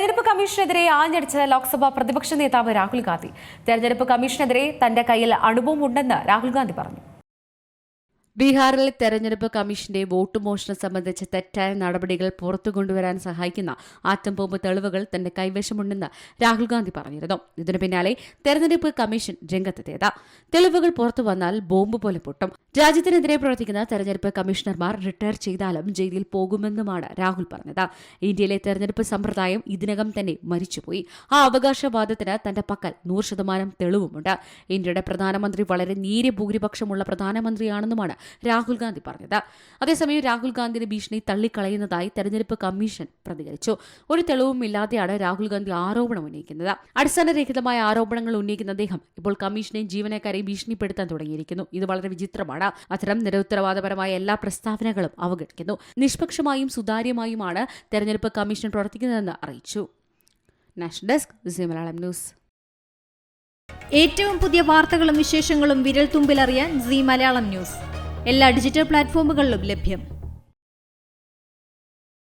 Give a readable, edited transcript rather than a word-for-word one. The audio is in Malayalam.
തെരഞ്ഞെടുപ്പ് കമ്മീഷനെതിരെ ആഞ്ഞടിച്ച ലോക്സഭാ പ്രതിപക്ഷ നേതാവ് രാഹുൽ ഗാന്ധി. തെരഞ്ഞെടുപ്പ് കമ്മീഷനെതിരെ തന്റെ കയ്യിൽ അനുഭവമുണ്ടെന്ന് രാഹുൽ ഗാന്ധി പറഞ്ഞു. ബീഹാറിലെ തെരഞ്ഞെടുപ്പ് കമ്മീഷന്റെ വോട്ട് മോഷണം സംബന്ധിച്ച് തെറ്റായ നടപടികൾ പുറത്തു കൊണ്ടുവരാൻ സഹായിക്കുന്ന ആറ്റം ബോംബ് തെളിവുകൾ തന്റെ കൈവശമുണ്ടെന്ന് രാഹുൽ ഗാന്ധി പറഞ്ഞിരുന്നു. ഇതിനു പിന്നാലെ തെരഞ്ഞെടുപ്പ് കമ്മീഷൻ രംഗത്തെത്തിയത്. തെളിവുകൾ പുറത്തു വന്നാൽ ബോംബ് പോലെ പൊട്ടും. രാജ്യത്തിനെതിരെ പ്രവർത്തിക്കുന്ന തെരഞ്ഞെടുപ്പ് കമ്മീഷണർമാർ റിട്ടയർ ചെയ്താലും ജയിലിൽ പോകുമെന്നുമാണ് രാഹുൽ പറഞ്ഞത്. ഇന്ത്യയിലെ തെരഞ്ഞെടുപ്പ് സമ്പ്രദായം ഇതിനകം തന്നെ മരിച്ചുപോയി. ആ അവകാശവാദത്തിന് തന്റെ പക്കൽ 100% തെളിവുമുണ്ട്. ഇന്ത്യയുടെ പ്രധാനമന്ത്രി വളരെ നേരിയ ഭൂരിപക്ഷമുള്ള പ്രധാനമന്ത്രിയാണെന്നുമാണ് രാഹുൽ ഗാന്ധി പറഞ്ഞത്. അതേസമയം രാഹുൽ ഗാന്ധിയുടെ ഭീഷണി തള്ളിക്കളയുന്നതായി തെരഞ്ഞെടുപ്പ് കമ്മീഷൻ പ്രതികരിച്ചു. ഒരു തെളിവും ഇല്ലാതെയാണ് രാഹുൽ ഗാന്ധി ആരോപണം ഉന്നയിക്കുന്നത്. അടിസ്ഥാനരഹിതമായ ആരോപണങ്ങൾ ഉന്നയിക്കുന്ന അദ്ദേഹം ഇപ്പോൾ കമ്മീഷനെയും ജീവനക്കാരെയും ഭീഷണിപ്പെടുത്താൻ തുടങ്ങിയിരിക്കുന്നു. ഇത് വളരെ വിചിത്രമാണ്. അത്തരം നിരുത്തരവാദപരമായ എല്ലാ പ്രസ്താവനകളും അവഗണിക്കുന്നു. നിഷ്പക്ഷമായും സുതാര്യമായുമാണ് തെരഞ്ഞെടുപ്പ് കമ്മീഷൻ പ്രവർത്തിക്കുന്നതെന്ന് അറിയിച്ചു. National desk, C Malayalam news. ഏറ്റവും പുതിയ വാർത്തകളും വിശേഷങ്ങളും വിരൽ തുമ്പിലറിയാൻ സി മലയാളം ന്യൂസ് എല്ലാ ഡിജിറ്റൽ പ്ലാറ്റ്ഫോമുകളിലും ലഭ്യം.